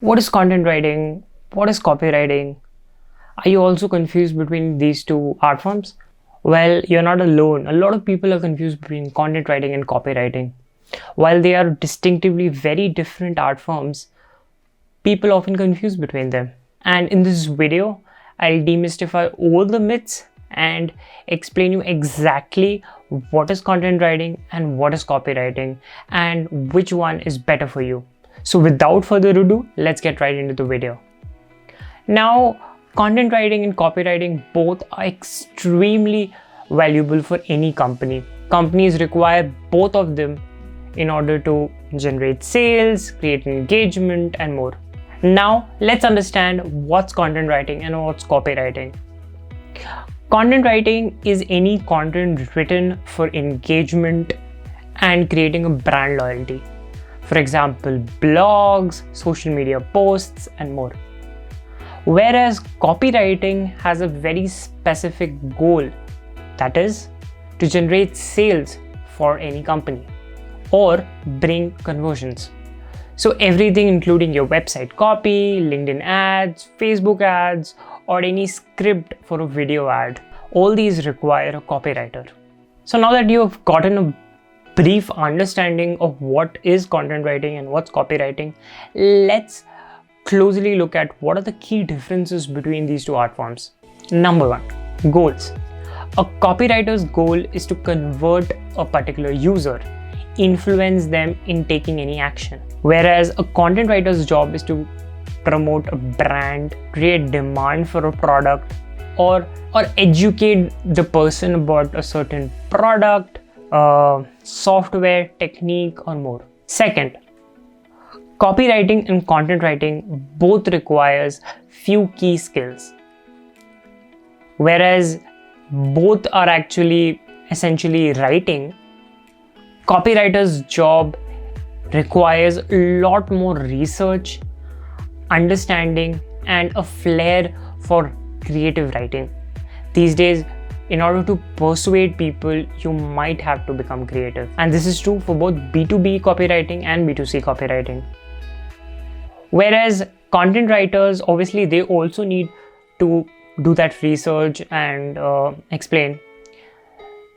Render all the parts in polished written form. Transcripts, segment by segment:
What is content writing? What is copywriting? Are you also confused between these two art forms? Well, you're not alone. A lot of people are confused between content writing and copywriting. While they are distinctively very different art forms, people often confuse between them. And in this video, I'll demystify all the myths and explain you exactly what is content writing and what is copywriting and which one is better for you. So without further ado, let's get right into the video. Now, content writing and copywriting both are extremely valuable for any company. Companies require both of them in order to generate sales, create engagement, and more. Now, let's understand what's content writing and what's copywriting. Content writing is any content written for engagement and creating a brand loyalty. For example, blogs, social media posts, and more. Whereas copywriting has a very specific goal, that is, to generate sales for any company or bring conversions. So everything including your website copy, LinkedIn ads, Facebook ads, or any script for a video ad, all these require a copywriter. So now that you have gotten a brief understanding of what is content writing and what's copywriting, let's closely look at what are the key differences between these two art forms. Number one, goals. A copywriter's goal is to convert a particular user, influence them in taking any action. Whereas a content writer's job is to promote a brand, create demand for a product, or educate the person about a certain product, software, technique, or more. Second, copywriting and content writing both requires few key skills. Whereas both are actually essentially writing, copywriter's job requires a lot more research, understanding, and a flair for creative writing. These days, in order to persuade people, you might have to become creative. And this is true for both B2B copywriting and B2C copywriting. Whereas content writers, obviously, they also need to do that research and explain.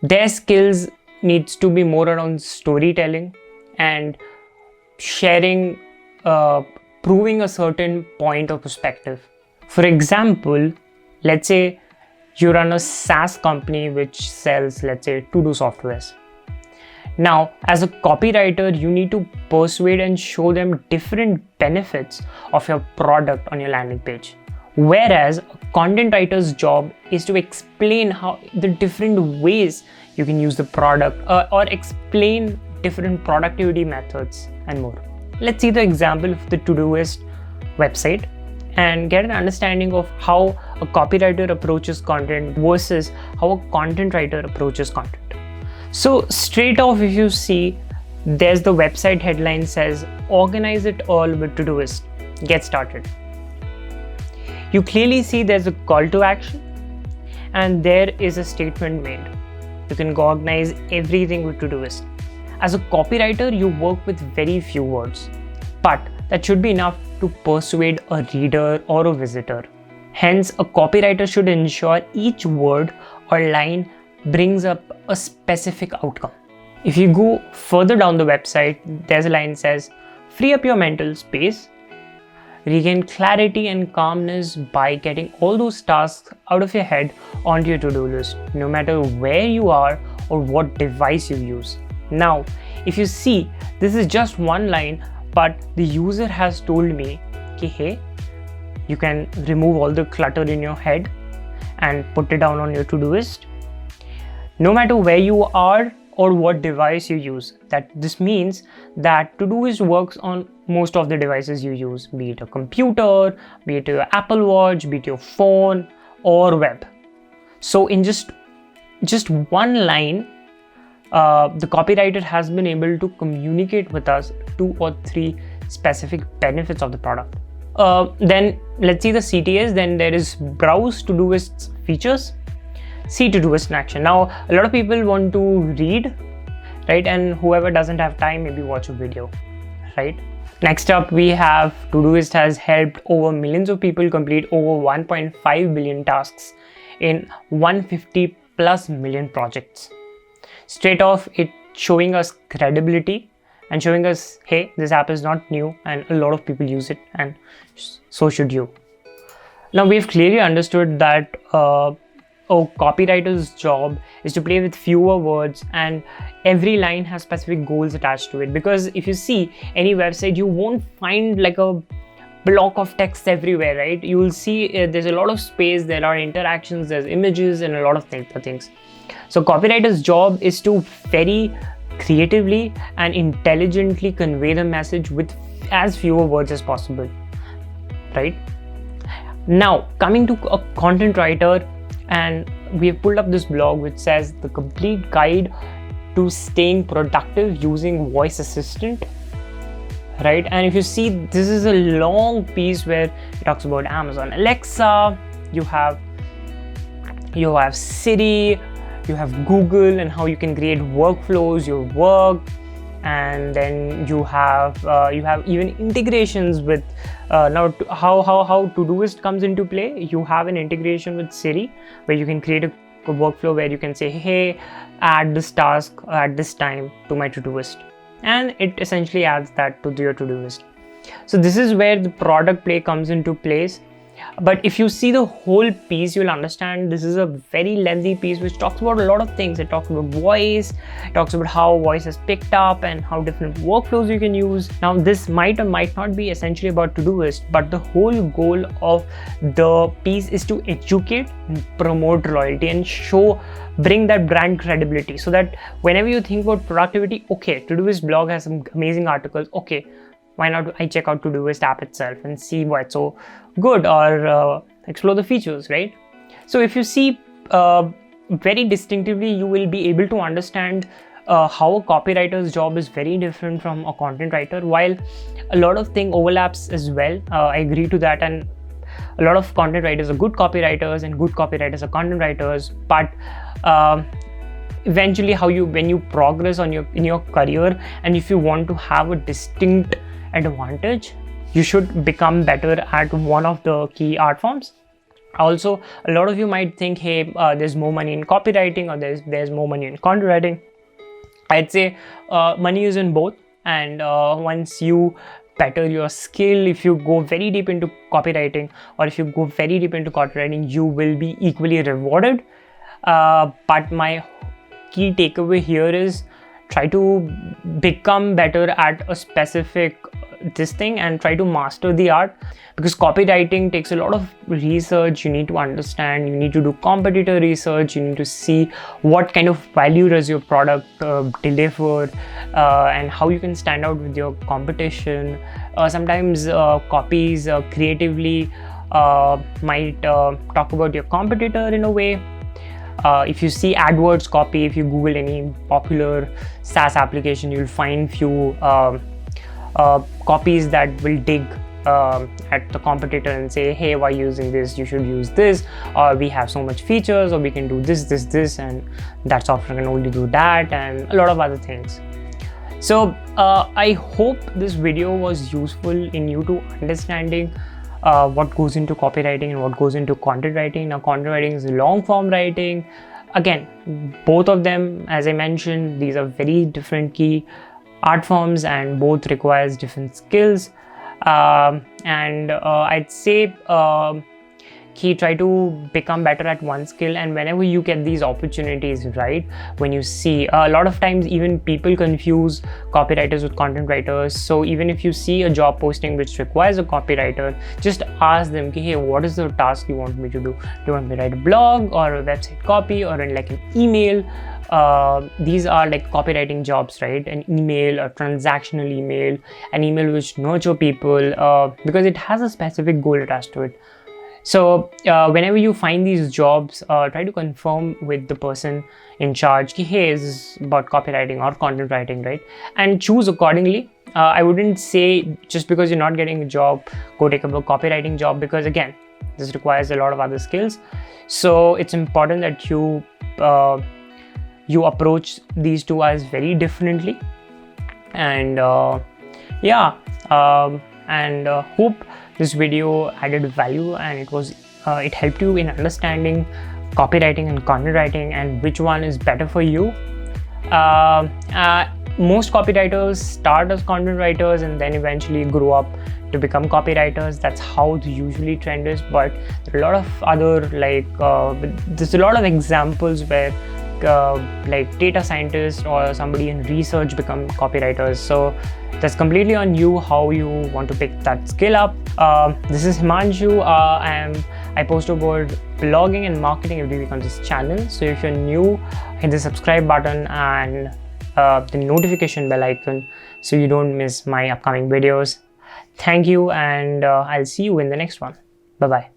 Their skills needs to be more around storytelling and sharing, proving a certain point of perspective. For example, let's say you run a SaaS company which sells, let's say, to-do softwares. Now, as a copywriter, you need to persuade and show them different benefits of your product on your landing page. Whereas a content writer's job is to explain how the different ways you can use the product or explain different productivity methods and more. Let's see the example of the Todoist website and get an understanding of how a copywriter approaches content versus how a content writer approaches content. So straight off, if you see, there's the website headline says, organize it all with Todoist. Get started. You clearly see there's a call to action and there is a statement made. You can organize everything with Todoist. As a copywriter, you work with very few words, but that should be enough to persuade a reader or a visitor. Hence, a copywriter should ensure each word or line brings up a specific outcome. If you go further down the website, there's a line that says, free up your mental space, regain clarity and calmness by getting all those tasks out of your head onto your to-do list, no matter where you are or what device you use. Now, if you see, this is just one line, but the user has told me, hey, you can remove all the clutter in your head and put it down on your to-do list. No matter where you are or what device you use, this means that Todoist works on most of the devices you use, be it a computer, be it your Apple Watch, be it your phone or web. So in just one line, the copywriter has been able to communicate with us 2 or 3 specific benefits of the product. Then let's see the CTAs. Then there is browse Todoist's features, see Todoist in action. Now, a lot of people want to read, right? And whoever doesn't have time, maybe watch a video, right? Next up, we have Todoist has helped over millions of people complete over 1.5 billion tasks in 150 plus million projects. Straight off, it showing us credibility and showing us, hey, this app is not new and a lot of people use it, and so should you. Now, we've clearly understood that a copywriter's job is to play with fewer words, and every line has specific goals attached to it. Because if you see any website, you won't find like a block of text everywhere, right? You will see there's a lot of space, there are interactions, there's images, and a lot of things. So copywriter's job is to very creatively and intelligently convey the message with as fewer words as possible, right? Now, coming to a content writer, and we have pulled up this blog which says the complete guide to staying productive using voice assistant, right? And if you see, this is a long piece where it talks about Amazon Alexa, you have Siri, you have Google, and how you can create workflows, your work, and then you have even integrations with now how Todoist comes into play. You have an integration with Siri where you can create a workflow where you can say, hey, add this task at this time to my Todoist, and it essentially adds that to your Todoist. So this is where the product play comes into place. But if you see the whole piece, you'll understand this is a very lengthy piece which talks about a lot of things. It talks about voice, it talks about how voice is picked up and how different workflows you can use. Now, this might or might not be essentially about Todoist, but the whole goal of the piece is to educate, promote loyalty, and bring that brand credibility, so that whenever you think about productivity, okay, Todoist blog has some amazing articles, okay, why not I check out Todoist app itself and see why it's so good, or explore the features, right? So if you see very distinctively, you will be able to understand how a copywriter's job is very different from a content writer, while a lot of thing overlaps as well. I agree to that, and a lot of content writers are good copywriters and good copywriters are content writers, but eventually when you progress in your career, and if you want to have a distinct advantage, you should become better at one of the key art forms. Also, a lot of you might think, hey, there's more money in copywriting, or there's more money in content writing. I'd say money is in both, and once you better your skill, if you go very deep into copywriting or if you go very deep into content writing, you will be equally rewarded. But my key takeaway here is try to become better at a specific this thing and try to master the art, because copywriting takes a lot of research. You need to understand, you need to do competitor research, you need to see what kind of value does your product deliver, and how you can stand out with your competition. Sometimes copies creatively might talk about your competitor in a way. If you see AdWords copy, if you Google any popular SaaS application, you'll find few copies that will dig at the competitor and say, hey, why using this? You should use this, or we have so much features, or we can do this, and that software can only do that, and a lot of other things. So I hope this video was useful in you to understanding what goes into copywriting and what goes into content writing. Now, content writing is long form writing. Again, both of them, as I mentioned, these are very different key art forms, and both requires different skills. And I'd say try to become better at one skill, and whenever you get these opportunities, right, when you see a lot of times even people confuse copywriters with content writers. So even if you see a job posting which requires a copywriter, just ask them, hey, what is the task you want me to do? Do you want me to write a blog or a website copy or like an email? These are like copywriting jobs, right? An email, a transactional email, an email which nurture people, because it has a specific goal attached to it. So whenever you find these jobs, try to confirm with the person in charge, hey, is this about copywriting or content writing, right? And choose accordingly. I wouldn't say just because you're not getting a job, go take up a copywriting job, because again, this requires a lot of other skills. So it's important that you approach these two as very differently. And and hope this video added value and it helped you in understanding copywriting and content writing and which one is better for you. Most copywriters start as content writers and then eventually grow up to become copywriters. That's how the usually trend is, but there are a lot of other there's a lot of examples where like data scientists or somebody in research become copywriters. So that's completely on you how you want to pick that skill up. This is Himanshu. I post about blogging and marketing every week on this channel. So if you're new, hit the subscribe button and the notification bell icon so you don't miss my upcoming videos. Thank you, and I'll see you in the next one. Bye bye.